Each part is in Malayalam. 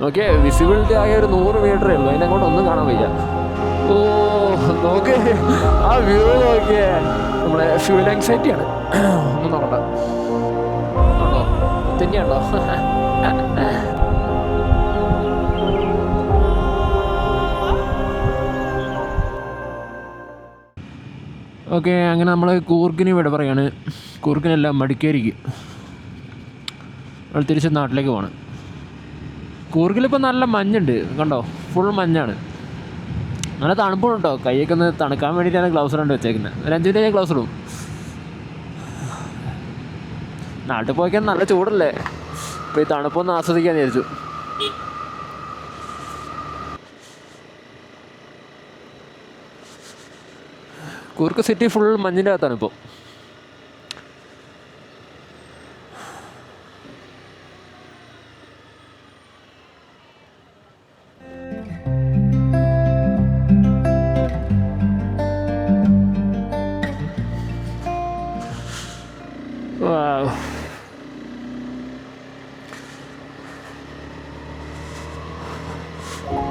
ഓക്കെ, വിസിബിലിറ്റി ആകെ ഒരു 100 മീറ്ററേ ഉള്ളൂ, അതിനെ അങ്ങോട്ട് ഒന്നും കാണാൻ വയ്യ. ഓ നോക്ക്, ആ വ്യൂ നോക്കിയേ, നമ്മളെ ഫ്യൂൽ ആങ്സൈറ്റിയാണ്. ഒന്നും നോക്കണ്ട, ഉണ്ടോ തന്നെയുണ്ടോ? ഓക്കെ, അങ്ങനെ നമ്മൾ കൂർഗിന് ഇവിടെ പറയാണ്. കൂർഗിനല്ല, മടിക്കേരിക്ക് നമ്മൾ തിരിച്ച് നാട്ടിലേക്ക് പോകണം. കൂർഗിലിപ്പോൾ നല്ല മഞ്ഞുണ്ട്, കണ്ടോ, ഫുൾ മഞ്ഞാണ്. നല്ല തണുപ്പുണ്ടോ, കൈയൊക്കെ ഒന്ന് തണുക്കാൻ വേണ്ടിയിട്ടാണ് ഗ്ലൗസ് ഇടാണ്ട് വെച്ചേക്കുന്നത്. ഒരു 5 മിനിറ്റ് ഞാൻ ഗ്ലൗസ് ഇടും. നാട്ടിൽ പോയിക്കാൻ നല്ല ചൂടല്ലേ, ഇപ്പോൾ ഈ തണുപ്പൊന്ന് ആസ്വദിക്കാൻ വിചാരിച്ചു. കൂർഗ് സിറ്റി ഫുൾ മഞ്ഞിൻ്റെ അകത്താണ് ഇപ്പോൾ.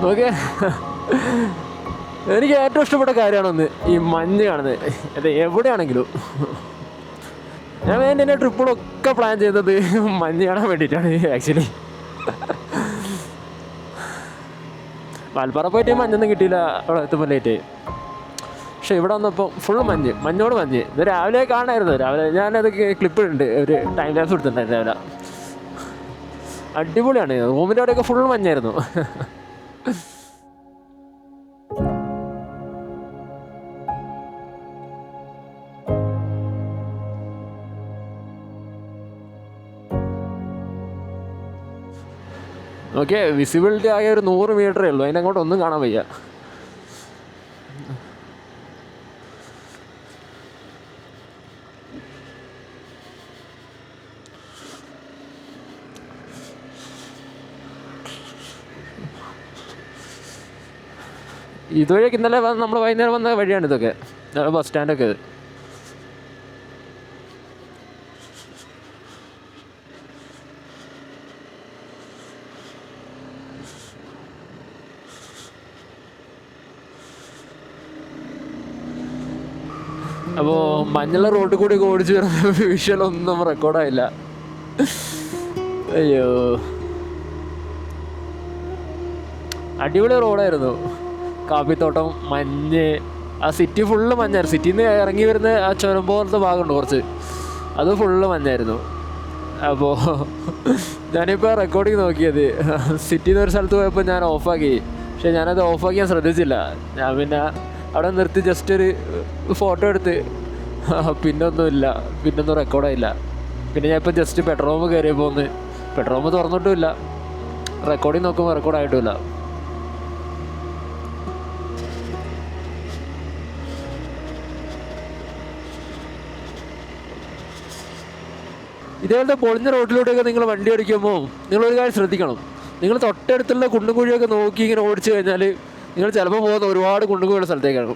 ഓക്കെ, എനിക്ക് ഏറ്റവും ഇഷ്ടപ്പെട്ട കാര്യമാണെന്ന് ഈ മഞ്ഞ് കാണുന്നത്. അത് എവിടെയാണെങ്കിലും ഞാൻ എൻ്റെ ട്രിപ്പുകളൊക്കെ പ്ലാൻ ചെയ്തത് മഞ്ഞ് കാണാൻ വേണ്ടിയിട്ടാണ് ആക്ച്വലി. വാൽപ്പാറ പോയിട്ട് മഞ്ഞൊന്നും കിട്ടിയില്ല അവിടെ എത്തുമ്പോൾ ലേറ്റ്. പക്ഷെ ഇവിടെ വന്നപ്പോൾ ഫുൾ മഞ്ഞോട് മഞ്ഞ്. ഇത് രാവിലെ കാണായിരുന്നു, രാവിലെ ഞാനത് ക്ലിപ്പ് ഉണ്ട്, ഒരു ടൈം ലാപ്സ് കൊടുത്തിട്ടുണ്ടായിരുന്നു രാവിലെ. അടിപൊളിയാണ്, റൂമിൻ്റെ അവിടെയൊക്കെ ഫുൾ മഞ്ഞായിരുന്നു. ഓക്കെ, വിസിബിലിറ്റി ആകെ ഒരു 100 മീറ്ററേ ഉള്ളൂ, അതിനെ അങ്ങോട്ട് ഒന്നും കാണാൻ വയ്യ. ഇതുവഴിയൊക്കെ ഇന്നലെ നമ്മൾ വൈകുന്നേരം വന്ന വഴിയാണ് ഇതൊക്കെ, ബസ് സ്റ്റാൻഡൊക്കെ. അപ്പോൾ മഞ്ഞുള്ള റോഡിൽ കൂടി ഓടിച്ച് വരുന്ന വിഷ്വലൊന്നും റെക്കോർഡായില്ല. അയ്യോ, അടിപൊളി റോഡായിരുന്നു. കാപ്പിത്തോട്ടം, മഞ്ഞ്, ആ സിറ്റി ഫുള്ള് മഞ്ഞായിരുന്നു. സിറ്റിയിൽ നിന്ന് ഇറങ്ങി വരുന്ന ആ ചുരം പോലത്തെ ഭാഗമുണ്ട് കുറച്ച്, അത് ഫുള്ള് മഞ്ഞായിരുന്നു. അപ്പോൾ ഞാനിപ്പോൾ റെക്കോർഡിങ് നോക്കിയത് സിറ്റിയിൽ നിന്ന് ഒരു സ്ഥലത്ത് പോയപ്പോൾ ഞാൻ ഓഫാക്കി. പക്ഷേ ഞാനത് ഓഫാക്കിയാൻ ശ്രദ്ധിച്ചില്ല. ഞാൻ പിന്നെ അവിടെ നിർത്തി ജസ്റ്റ് ഒരു ഫോട്ടോ എടുത്ത്, പിന്നൊന്നുമില്ല, പിന്നൊന്നും റെക്കോർഡായില്ല. പിന്നെ ഞാൻ ഇപ്പോൾ ജസ്റ്റ് പെട്രോൾ പമ്പ് കയറിയപ്പോൾ പെട്രോൾ പമ്പ് തുറന്നിട്ടുമില്ല, റെക്കോർഡിങ് നോക്കുമ്പോൾ റെക്കോർഡായിട്ടുമില്ല. ഇതേപോലത്തെ പൊളിഞ്ഞ റോഡിലൂടെയൊക്കെ നിങ്ങൾ വണ്ടി ഓടിക്കുമ്പോൾ നിങ്ങളൊരു കാര്യം ശ്രദ്ധിക്കണം. നിങ്ങൾ തൊട്ടടുത്തുള്ള കുണ്ടും കുഴിയൊക്കെ നോക്കി ഇങ്ങനെ ഓടിച്ചു കഴിഞ്ഞാൽ നിങ്ങൾ ചിലപ്പോൾ പോകുന്ന ഒരുപാട് കുണ്ടും കുഴിയുള്ള സ്ഥലത്തേക്കാണ്.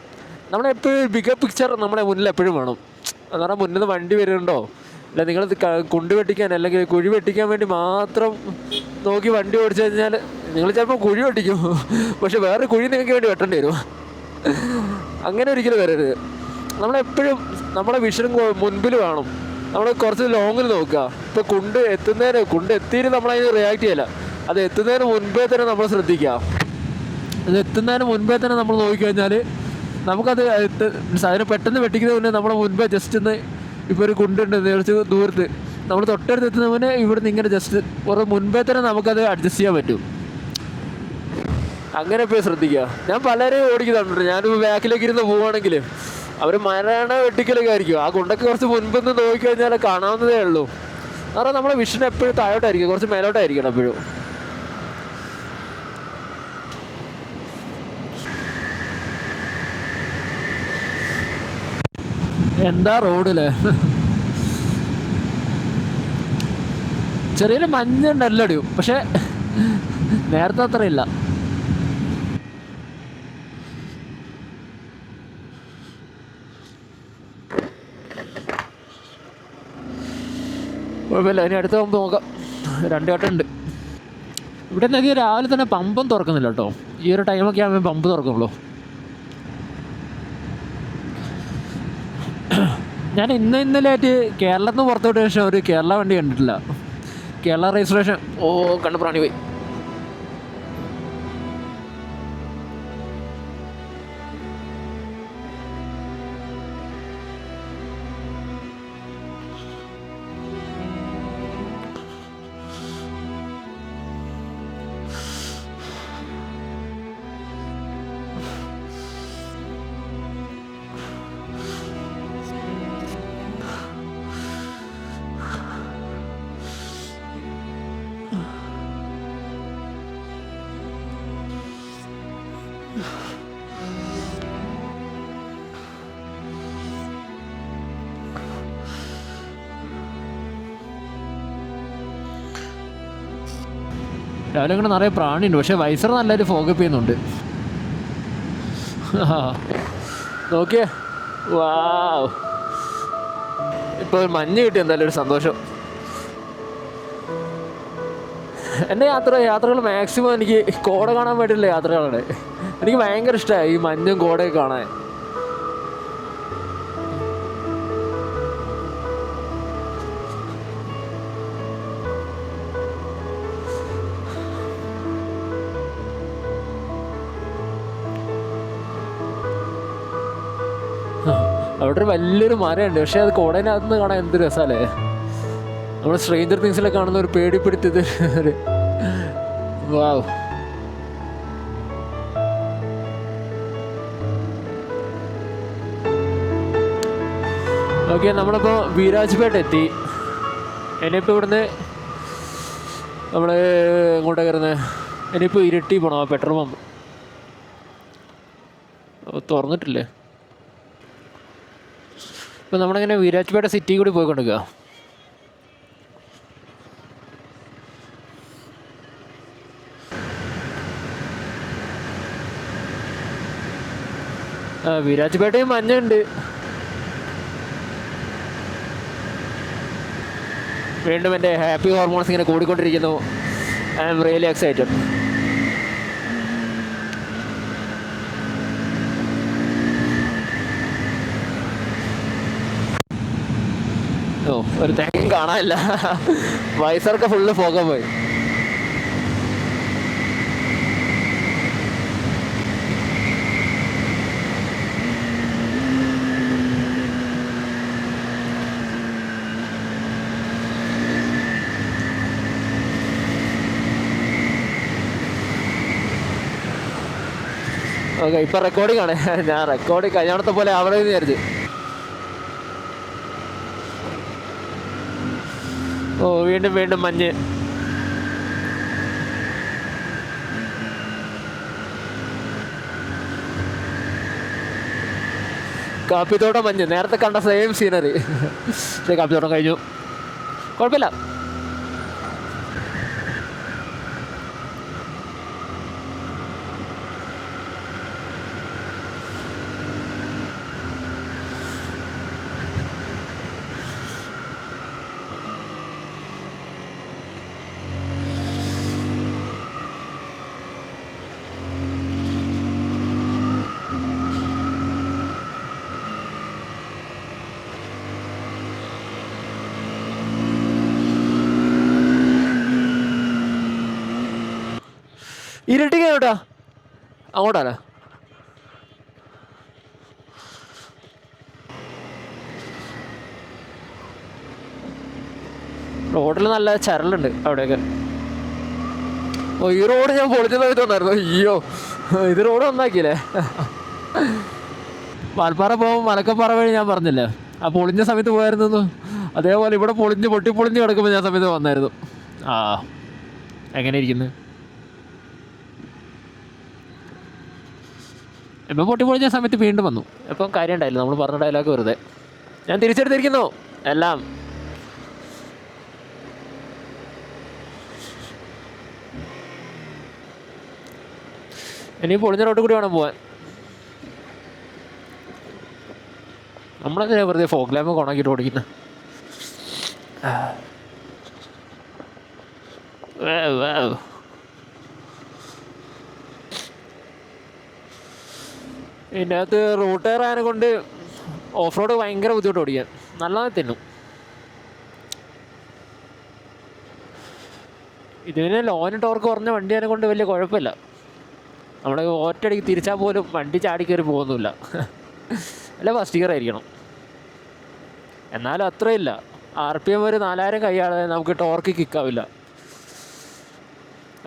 നമ്മളെപ്പോഴും ബിഗർ പിക്ചർ നമ്മുടെ മുന്നിൽ എപ്പോഴും വേണം. കാരണം മുന്നിൽ നിന്ന് വണ്ടി വരുന്നുണ്ടോ, അല്ല നിങ്ങൾ കുണ്ട് വെട്ടിക്കാൻ അല്ലെങ്കിൽ കുഴി വെട്ടിക്കാൻ വേണ്ടി മാത്രം നോക്കി വണ്ടി ഓടിച്ചു കഴിഞ്ഞാൽ നിങ്ങൾ ചിലപ്പോൾ കുഴി വെട്ടിക്കും, പക്ഷെ വേറെ കുഴി നിങ്ങൾക്ക് വേണ്ടി വെട്ടേണ്ടി വരും. അങ്ങനെ ഒരിക്കലും വരരുത്. നമ്മളെപ്പോഴും നമ്മുടെ വിഷനും മുൻപിൽ വേണം. നമ്മൾ കുറച്ച് ലോങ്ങിൽ നോക്കുക. ഇപ്പോൾ കുണ്ട് എത്തിയിട്ട് നമ്മളതിന് റിയാക്ട് ചെയ്യില്ല. അത് എത്തുന്നതിന് മുൻപേ തന്നെ നമ്മൾ ശ്രദ്ധിക്കുക. അത് എത്തുന്നതിന് മുൻപേ തന്നെ നമ്മൾ നോക്കിക്കഴിഞ്ഞാൽ നമുക്കത് അതിന് പെട്ടെന്ന് വെട്ടിക്കുന്ന മുന്നേ നമ്മളെ മുൻപേ ജസ്റ്റ് ഒന്ന്, ഇപ്പോൾ ഒരു കുണ്ടുണ്ട് കുറച്ച് ദൂരത്ത്, നമ്മൾ തൊട്ടടുത്ത് എത്തുന്നവന് ഇവിടുന്ന് ഇങ്ങനെ ജസ്റ്റ് കുറേ മുൻപേ തന്നെ നമുക്കത് അഡ്ജസ്റ്റ് ചെയ്യാൻ പറ്റും. അങ്ങനെ പോയി ശ്രദ്ധിക്കുക. ഞാൻ പലരെയും ഓടിക്കുന്നുണ്ട്. ഞാനിപ്പോൾ ബാക്കിലേക്ക് ഇരുന്ന് പോവുകയാണെങ്കിൽ അവർ മരണ വെട്ടിക്കലൊക്കെ ആയിരിക്കും. ആ കുണ്ടൊക്കെ കുറച്ച് മുൻപൊന്ന് നോക്കിക്കഴിഞ്ഞാൽ കാണാവുന്നതേ ഉള്ളൂ. കാരണം നമ്മളെ വിഷൻ എപ്പോഴും താഴോട്ടായിരിക്കും, കുറച്ച് മേലോട്ടായിരിക്കണം എപ്പോഴും. എന്താ റോഡില് ചെറിയൊരു മഞ്ഞുണ്ട് എല്ലാടിയും, പക്ഷെ നേരത്തെ അത്ര ഇല്ല. കുഴപ്പമില്ല, ഇനി അടുത്ത മുമ്പ് നോക്കാം. 2 വട്ടം ഉണ്ട്. ഇവിടെ നിന്നൊക്കെ രാവിലെ തന്നെ പമ്പും തുറക്കുന്നില്ല കേട്ടോ. ഈ ഒരു ടൈമൊക്കെ ആകുമ്പോൾ പമ്പ് തുറക്കുള്ളൂ. ഞാൻ ഇന്നലെ ആയിട്ട് കേരളത്തിൽ നിന്ന് പുറത്തോട്ട് ശേഷം ഒരു കേരള വണ്ടി കണ്ടിട്ടില്ല. കേരള രജിസ്ട്രേഷൻ കണ്ട് പ്രാണി പോയി. രാവിലെ ഇങ്ങനെ നിറയെ പ്രാണിയുണ്ട്. പക്ഷേ വൈസർ നല്ലൊരു ഫോക്കപ്പ് ചെയ്യുന്നുണ്ട്. നോക്കിയേ, വാവ്, ഇപ്പോൾ മഞ്ഞ് കിട്ടി, എന്തായാലും ഒരു സന്തോഷം. എൻ്റെ യാത്രകൾ മാക്സിമം എനിക്ക് കോട കാണാൻ വേണ്ടിയിട്ടുള്ള യാത്രകളാണ്. എനിക്ക് ഭയങ്കര ഇഷ്ടമായി ഈ മഞ്ഞും കോടയൊക്കെ കാണാൻ. അവിടെ ഒരു വലിയൊരു മരമുണ്ട്. പക്ഷേ അത് കോടേനകത്ത് നിന്ന് കാണാൻ എന്ത് രസമല്ലേ. നമ്മൾ സ്ട്രേഞ്ചർ തിങ്സിലൊക്കെ കാണുന്ന ഒരു പേടിപ്പെടുത്തിയത് ഒരു വാവ്. ഓക്കെ, നമ്മളിപ്പോൾ വീരാജ്പേട്ട എത്തി. ഇനിയിപ്പോൾ ഇവിടുന്ന് നമ്മൾ എങ്ങോട്ടാണ് കയറുന്നത്? ഇനിയിപ്പോൾ ഇരിട്ടി പോകണം. പെട്രോൾ പമ്പ് തുറന്നിട്ടില്ലേ? ഇപ്പം നമ്മളിങ്ങനെ വീരാജ്പേട്ട സിറ്റി കൂടി പോയിക്കൊണ്ടിരിക്കുക. വീരാജ്പേട്ടയും മഞ്ഞുണ്ട്. വീണ്ടും എൻ്റെ ഹാപ്പി ഹോർമോൺസ് ഇങ്ങനെ കൂടിക്കൊണ്ടിരിക്കുന്നു. I am really excited. ഒരു തേങ്ങയും കാണാനില്ല. വൈസർക്ക് ഫുള്ള് പോകാൻ പോയി. ഓക്കെ, ഇപ്പം റെക്കോർഡിംഗ് ആണ്. ഞാൻ റെക്കോർഡിങ് കഴിഞ്ഞത്തെ പോലെ അവിടെ വിചാരിച്ചു. വീണ്ടും മഞ്ഞ്. കാപ്പിത്തോട്ടം മഞ്ഞ്, നേരത്തെ കണ്ട സെയിം സീനറി. കാപ്പിത്തോട്ടം കഴിഞ്ഞു, കുഴപ്പമില്ല. ഇരട്ടിക്ക് കേട്ടാ അങ്ങോട്ടാണ്. റോഡിൽ നല്ല ചരലുണ്ട് അവിടെയൊക്കെ. ഈ റോഡ് ഞാൻ പൊളിച്ചതായി തോന്നായിരുന്നു. അയ്യോ, ഇത് റോഡ് നന്നാക്കിയില്ലേ. വാൽപ്പാറ പോകുമ്പോൾ മലക്കപ്പാറ വഴി ഞാൻ പറഞ്ഞില്ലേ, ആ പൊളിഞ്ഞ സമയത്ത് പോയായിരുന്നു. അതേപോലെ ഇവിടെ പൊട്ടിപ്പൊളിഞ്ഞ് കിടക്കുമ്പോൾ ഞാൻ സമയത്ത് വന്നായിരുന്നു. എങ്ങനെ ഇരിക്കുന്നു? ഇപ്പം പൊട്ടിപ്പൊളിഞ്ഞ സമയത്ത് വീണ്ടും വന്നു. ഇപ്പം കാര്യം ഉണ്ടായില്ല, നമ്മൾ പറഞ്ഞ ഡയലോഗ് വെറുതെ. ഞാൻ തിരിച്ചെടുത്തിരിക്കുന്നു എല്ലാം. ഇനി പൊളിഞ്ഞ റോഡ് കൂടി വേണം പോകാൻ. നമ്മളെന്തിനാ വെറുതെ ഫോഗ് ലാമ്പ് കൊണാക്കിയിട്ട് ഓടിക്കുന്നത്? ഇതിൻ്റെ അകത്ത് റൂട്ട് ടയർ ആയതിനെ കൊണ്ട് ഓഫ് റോഡ് ഭയങ്കര ബുദ്ധിമുട്ട് ഓടിക്കാൻ, നല്ലതായി തിന്നും. ഇതിന് ലോന് ടോർക്ക് കുറഞ്ഞ വണ്ടി അതിനെ കൊണ്ട് വലിയ കുഴപ്പമില്ല. നമ്മുടെ ഒറ്റയടിക്ക് തിരിച്ചാൽ പോലും വണ്ടി ചാടി കയറി പോകുന്നില്ല. അല്ല ഫസ്റ്റ് ഗിയർ ആയിരിക്കണം. എന്നാലും അത്രയില്ല, RPM ഒരു 4000 കൈയാണ്, നമുക്ക് ടോർക്ക് കിക്കാവില്ല.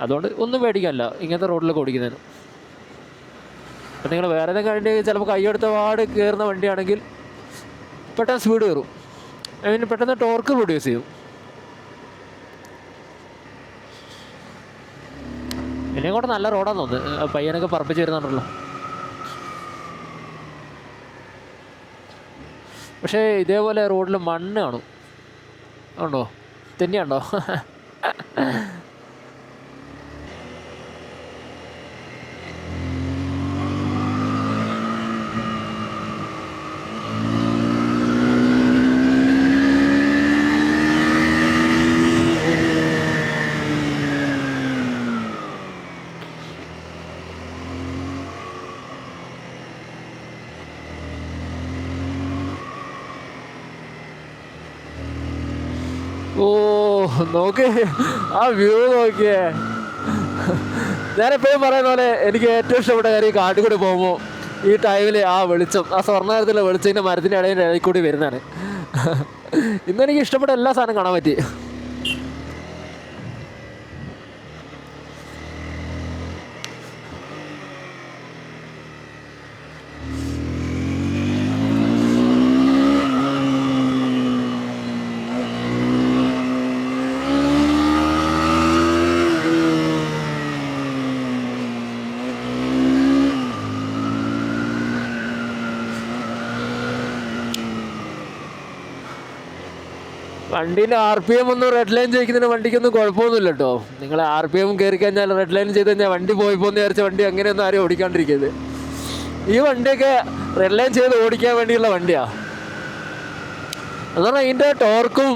അതുകൊണ്ട് ഒന്നും പേടിക്കാനില്ല ഇങ്ങനത്തെ റോഡിലൊക്കെ ഓടിക്കുന്നതിന്. അപ്പം നിങ്ങൾ വേറെ ഏതെങ്കിലും വണ്ടി ചിലപ്പോൾ കൈയെടുത്ത പാട് കയറുന്ന വണ്ടിയാണെങ്കിൽ പെട്ടെന്ന് സ്പീഡ് കയറും, അതിന് പെട്ടെന്ന് ടോർക്ക് പ്രൊഡ്യൂസ് ചെയ്യും. എന്നെയും കൂടെ നല്ല റോഡാന്ന് തോന്നുന്നു, പയ്യനൊക്കെ പറപ്പിച്ച് വരുന്നുണ്ടല്ലോ. പക്ഷേ ഇതേപോലെ റോഡിൽ മണ്ണ് കാണും, ഉണ്ടോ? തന്നെയുണ്ടോ? ഓ നോക്ക്, ആ വ്യൂ നോക്കിയേ. ഞാനെപ്പോഴും പറയുന്ന പോലെ എനിക്ക് ഏറ്റവും ഇഷ്ടപ്പെട്ട കാര്യം കാട്ടിൽ കൂടി പോകുമ്പോൾ ഈ ടൈമിൽ ആ വെളിച്ചം, ആ സ്വർണ്ണ വെളിച്ചത്തിൻ്റെ മരത്തിൻ്റെ ഇടയിൽ കൂടി വരുന്നതാണ്. ഇന്നെനിക്ക് ഇഷ്ടപ്പെട്ട എല്ലാ സാധനം കാണാൻ പറ്റി. വണ്ടീൻ്റെ RPM ഒന്നും റെഡ് ലൈൻ ചെയ്യിക്കുന്നതിന് വണ്ടിക്കൊന്നും കുഴപ്പമൊന്നുമില്ല കേട്ടോ. നിങ്ങൾ RPM കയറി കഴിഞ്ഞാൽ റെഡ് ലൈൻ ചെയ്ത് കഴിഞ്ഞാൽ വണ്ടി പോയി പോകുന്ന വിചാരിച്ച വണ്ടി അങ്ങനെയൊന്നും ആരും ഓടിക്കാണ്ടിരിക്കുന്നത്. ഈ വണ്ടിയൊക്കെ റെഡ് ലൈൻ ചെയ്ത് ഓടിക്കാൻ വേണ്ടിയുള്ള വണ്ടിയാണ്. എന്ന് പറഞ്ഞാൽ ഇതിൻ്റെ ടോർക്കും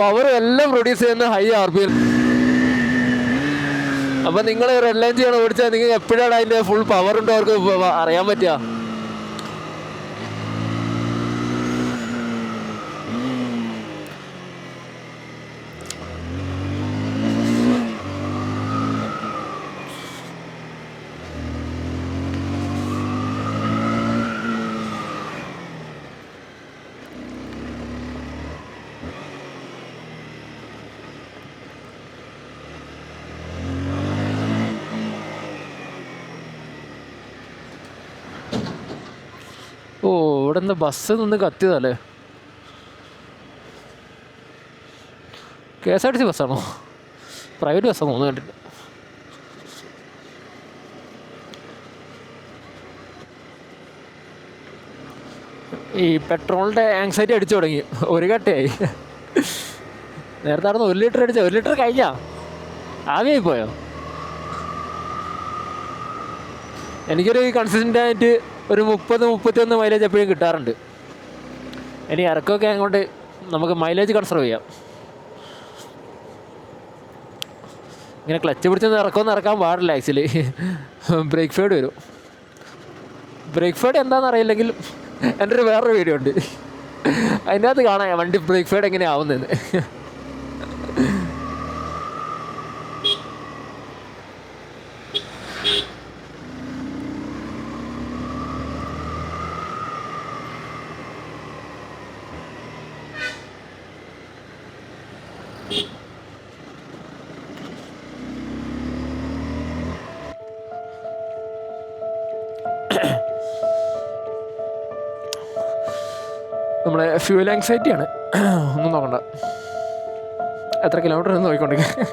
പവറും എല്ലാം പ്രൊഡ്യൂസ് ചെയ്യുന്ന ഹൈ RPM. അപ്പം നിങ്ങൾ റെഡ് ലൈൻ ചെയ്യണം ഓടിച്ചാൽ നിങ്ങൾക്ക് എപ്പോഴാണ് അതിൻ്റെ ഫുൾ പവറും ടോർക്കും അറിയാൻ പറ്റുക. ഓ ഇവിടെ നിന്ന് ബസ് നിന്ന് കത്തിയതല്ലേ? KSRTC ബസ്സാണോ? പ്രൈവറ്റ് ബസ്സാണോ? ഒന്നും കണ്ടില്ല. ഈ പെട്രോളിൻ്റെ ആങ്സൈറ്റി അടിച്ചു തുടങ്ങി, ഒരു കട്ടയായി. നേരത്തെ അവിടെ 1 ലിറ്റർ അടിച്ച 1 ലിറ്റർ കഴിഞ്ഞാ ആവിയായി പോയോ? എനിക്കൊരു കൺസിസ്റ്റൻ്റ് ആയിട്ട് ഒരു 30-31 മൈലേജ് എപ്പോഴും കിട്ടാറുണ്ട്. ഇനി ഇറക്കമൊക്കെ അങ്ങോട്ട് നമുക്ക് മൈലേജ് കൺസർവ് ചെയ്യാം. ഇങ്ങനെ ക്ലച്ച് പിടിച്ചൊന്നും ഇറക്കമൊന്നും ഇറക്കാൻ പാടില്ല ആക്ച്വലി. ബ്രേക്ക് ഫേഡ് വരും. ബ്രേക്ക് ഫേഡ് എന്താണെന്ന് അറിയില്ലെങ്കിൽ എൻ്റെ ഒരു വേറൊരു വീഡിയോ ഉണ്ട്, അതിൻ്റെ അകത്ത് കാണാം വണ്ടി ബ്രേക്ക് ഫേഡ് എങ്ങനെയാണ് ആവുന്നതെന്ന്. നമ്മളെ ഫ്യൂൽ ആങ്സൈറ്റിയാണ്, ഒന്നും നോക്കണ്ട. എത്ര കിലോമീറ്റർ എന്ന് നോക്കിക്കൊണ്ടിരിക്കുക.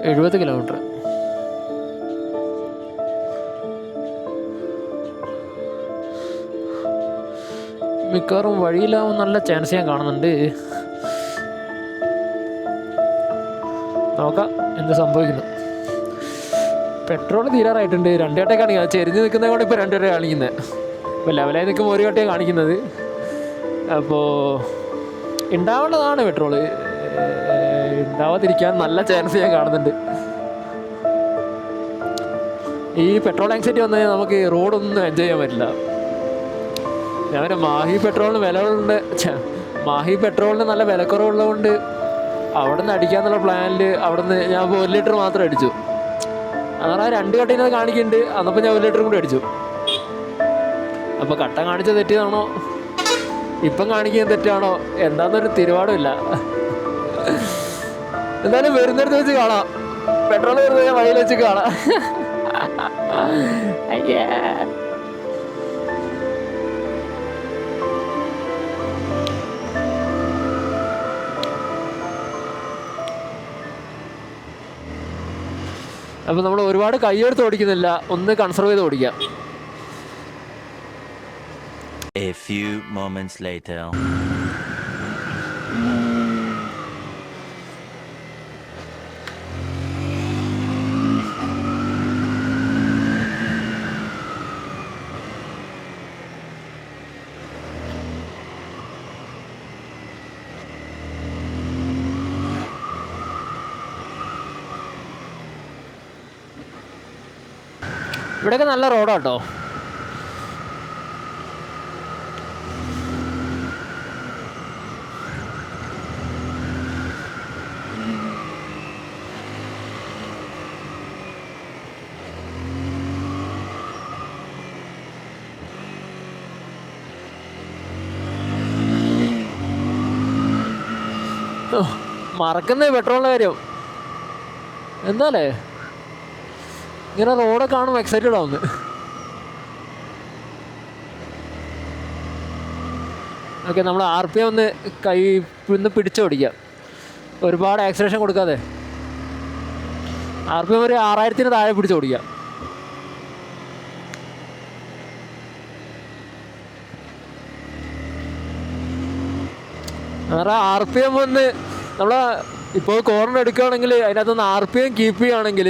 $70 കിലോമീറ്റർ. മിക്കവാറും വഴിയിലാവും നല്ല ചാൻസ് ഞാൻ കാണുന്നുണ്ട്. നോക്കാം എന്ത് സംഭവിക്കുന്നു. പെട്രോൾ തീരാറായിട്ടുണ്ട്. 2 വട്ടേ കാണിക്കുക, ചെരിഞ്ഞ് നിൽക്കുന്നത് കൊണ്ട് ഇപ്പോൾ 2 വട്ടേ കാണിക്കുന്നത്. ഇപ്പോൾ ലെവലായി നിൽക്കുമ്പോൾ ഒരു കട്ടയാണ് കാണിക്കുന്നത്. അപ്പോൾ ഉണ്ടാവേണ്ടതാണ് പെട്രോള്, ഉണ്ടാവാതിരിക്കാൻ നല്ല ചാൻസ് ഞാൻ കാണുന്നുണ്ട്. ഈ പെട്രോൾ ആങ്സൈറ്റി വന്നു കഴിഞ്ഞാൽ നമുക്ക് റോഡൊന്നും എൻജോയ് ചെയ്യാൻ പറ്റില്ല. ഞാൻ മാഹി പെട്രോളിന് വിലകളുണ്ട്, മാഹി പെട്രോളിന് നല്ല വിലക്കുറവുള്ളതുകൊണ്ട് അവിടെ നിന്ന് അടിക്കാന്നുള്ള പ്ലാനിൽ അവിടെ നിന്ന് ഞാൻ ഇപ്പോൾ 1 ലിറ്റർ മാത്രം അടിച്ചു. അങ്ങനെ 2 കട്ടയിനത് കാണിക്കുന്നുണ്ട്. അന്നപ്പോൾ ഞാൻ 1 ലിറ്റർ കൂടി അടിച്ചു. അപ്പോൾ കട്ട കാണിച്ച തെറ്റിയതാണോ ഇപ്പം കാണിക്കുന്നത് തെറ്റാണോ എന്താണെന്നൊരു തിരുവാടുമില്ല. എന്തായാലും വരുന്നിടത്ത് വെച്ച് കാണാം, പെട്രോൾ വരുന്നത് വഴിയിൽ വെച്ച് കാണാം. അയ്യേ അപ്പോൾ നമ്മൾ ഒരുപാട് കൈയെടുത്ത് ഓടിക്കുന്നില്ല, ഒന്ന് കൺസർവ് ചെയ്ത് ഓടിക്കാം. A few moments later. ഇവിടെയൊക്കെ നല്ല റോഡാട്ടോ. മറക്കുന്നേ പെട്രോളിൻ്റെ കാര്യം. എന്താല്ലേ ഇങ്ങനെ റോഡൊക്കെ കാണുമ്പോൾ എക്സൈറ്റഡ് ആവുന്നു. ഓക്കെ, നമ്മൾ RPM ഒന്ന് കൈ ഒന്ന് പിടിച്ചോടിക്കാം, ഒരുപാട് ആക്സിലേഷൻ കൊടുക്കാതെ. RPM ഒരു 6000-ന് താഴെ പിടിച്ചോടിക്കാം. കാരണം RPM ഒന്ന് നമ്മൾ ഇപ്പോൾ കോർണർ എടുക്കുകയാണെങ്കിൽ അതിനകത്തുനിന്ന് RPM കീപ്പ് ചെയ്യുകയാണെങ്കിൽ,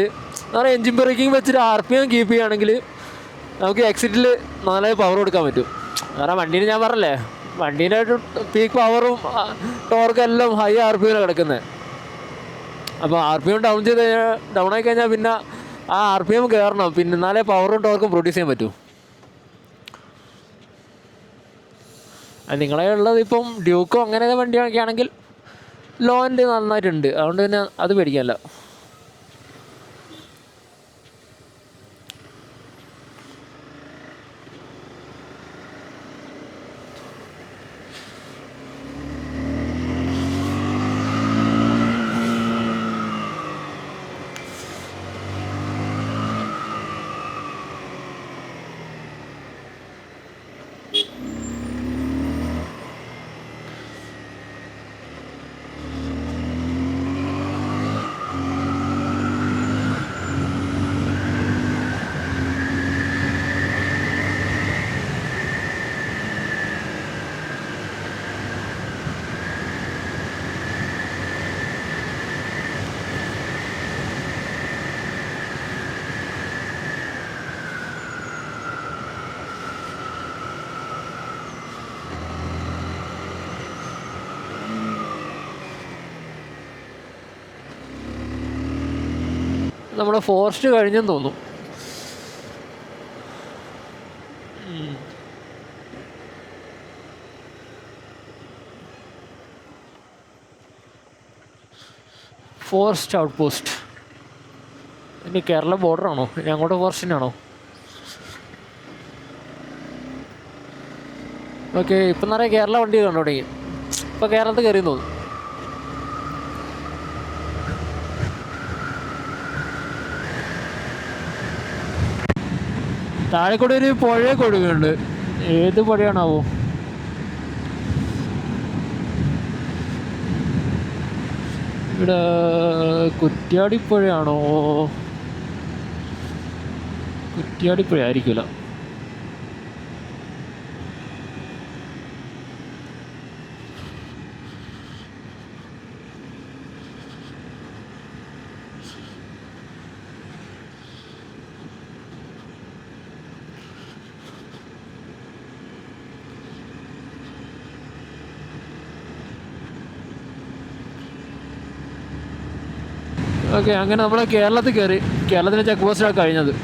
കാരണം എൻജിൻ ബ്രേക്കിംഗ് വെച്ചിട്ട് RPM കീപ്പ് ചെയ്യുകയാണെങ്കിൽ നമുക്ക് എക്സിറ്റിൽ നന്നായി പവർ കൊടുക്കാൻ പറ്റും. കാരണം വണ്ടീന് ഞാൻ പറഞ്ഞല്ലേ, വണ്ടീൻ്റെ പീക്ക് പവറും ടോർക്കും എല്ലാം ഹൈ RPM കിടക്കുന്നത്. അപ്പോൾ RPM ഡൗൺ ആയി കഴിഞ്ഞാൽ പിന്നെ ആ RPM കയറണം, പിന്നെ എന്നാലേ പവറും ടോർക്കും പ്രൊഡ്യൂസ് ചെയ്യാൻ പറ്റൂ. നിങ്ങളെ ഉള്ളത് ഇപ്പം ഡ്യൂക്കോ അങ്ങനെയൊക്കെ വണ്ടിയൊക്കെ ആണെങ്കിൽ ലോ എൻഡ് നന്നായിട്ടുണ്ട്, അതുകൊണ്ട് പിന്നെ അത് പേടിക്കാനല്ല. നമ്മുടെ ഫോറസ്റ്റ് കഴിഞ്ഞെന്ന് തോന്നും. Forest out post. ഇനി കേരള ബോർഡറാണോ, ഇനി അങ്ങോട്ട് ഫോറസ്റ്റിനാണോ? ഓക്കെ, ഇപ്പം നിറയെ കേരള വണ്ടി കണ്ടു തുടങ്ങി. ഇപ്പോൾ കേരളത്തിൽ കയറിയെന്ന് തോന്നുന്നു. താഴെക്കൂടെ ഒരു പുഴയൊക്കെ ഒഴുകുന്നുണ്ട്, ഏത് പുഴയാണാവോ? ഇവിടെ കുറ്റ്യാടിപ്പുഴയാണോ? കുറ്റ്യാടിപ്പുഴ ആയിരിക്കില്ല. ഓക്കെ, അങ്ങനെ നമ്മൾ കേരളത്തിൽ കയറി. കേരളത്തിലെ ചെക്ക് പോസ്റ്റാണ് കഴിഞ്ഞത്.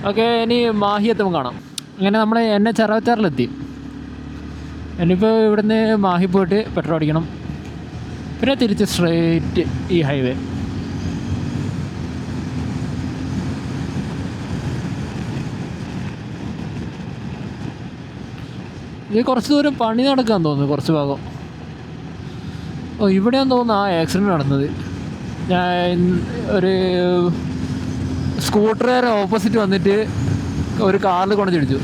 ഓക്കെ, ഇനി മാഹി എത്തുമ്പോൾ കാണാം. അങ്ങനെ നമ്മൾ NH 66 ഇനിയിപ്പോൾ ഇവിടുന്ന് മാഹി പോയിട്ട് പെട്രോൾ അടിക്കണം. പിന്നെ തിരിച്ച് സ്ട്രെയിറ്റ് ഈ ഹൈവേ. ഇത് കുറച്ച് ദൂരം പണി നടക്കാൻ തോന്നുന്നു, കുറച്ച് ഭാഗം. ഓ, ഇവിടെയാന്ന് തോന്നുന്നു ആ ആക്സിഡൻറ്റ് നടന്നത്. ഞാൻ ഒരു സ്കൂട്ടറുകാരെ ഓപ്പോസിറ്റ് വന്നിട്ട് ഒരു കാറിൽ കൊണ്ടിടിച്ചു.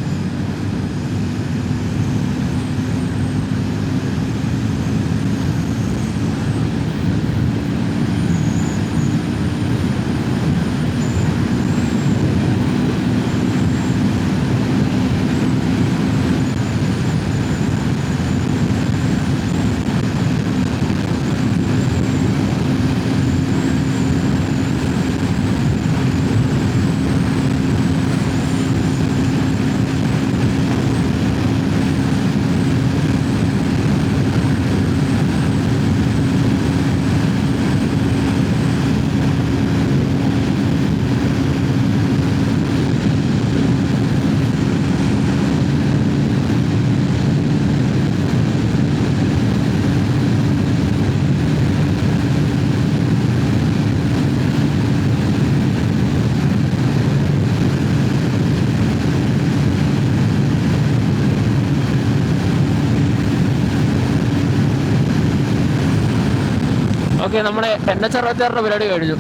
ഓക്കെ, നമ്മുടെ NH 66 പരിപാടി കഴിഞ്ഞു.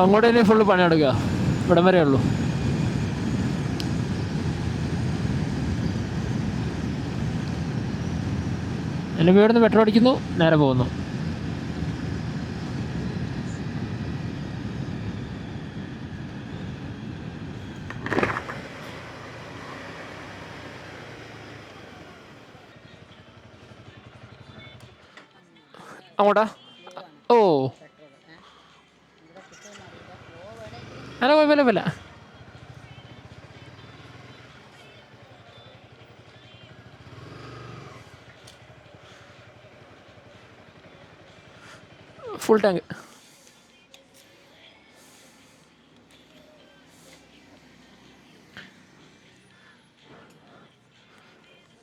അങ്ങോട്ട് ഇനി ഫുള്ള് പണിയെടുക്കുക. ഇവിടം വരെ ഉള്ളൂ. എൻ്റെ വീടിന്ന് പെട്രോൾ അടിക്കുന്നു, നേരെ പോകുന്നു. അങ്ങോട്ടാ? ഓ, അല്ല, കുഴപ്പമില്ല. Full tank.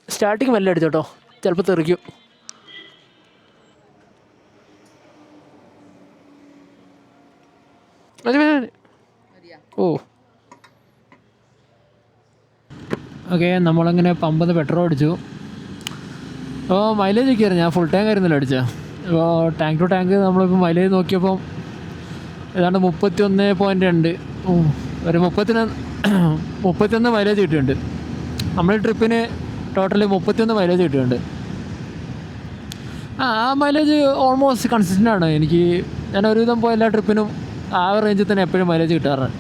സ്റ്റാർട്ടിങ് മെല്ലെ അടിച്ചോട്ടോ, ചിലപ്പോൾ തെറിക്കും. ഓ, ഓക്കെ, നമ്മളങ്ങനെ പമ്പന്ന് പെട്രോൾ അടിച്ചു. അപ്പോൾ മൈലേജ് ഒക്കെ ആയിരുന്നു. ഞാൻ ഫുൾ ടാങ്ക് ആയിരുന്നല്ലോ അടിച്ചത്. അപ്പോൾ ടാങ്ക് ടു ടാങ്ക് നമ്മളിപ്പോൾ മൈലേജ് നോക്കിയപ്പോൾ ഏതാണ്ട് 31.2, ഒരു 31 മൈലേജ് കിട്ടിയിട്ടുണ്ട്. നമ്മൾ ട്രിപ്പിന് ടോട്ടല് 31 മൈലേജ് കിട്ടിയിട്ടുണ്ട്. ആ മൈലേജ് ഓൾമോസ്റ്റ് കൺസിസ്റ്റൻ്റ് ആണ്. ഞാൻ ഒരുവിധം പോയ എല്ലാ ട്രിപ്പിനും ആ റേഞ്ചിൽ തന്നെ എപ്പോഴും മൈലേജ് കിട്ടാറുണ്ട്.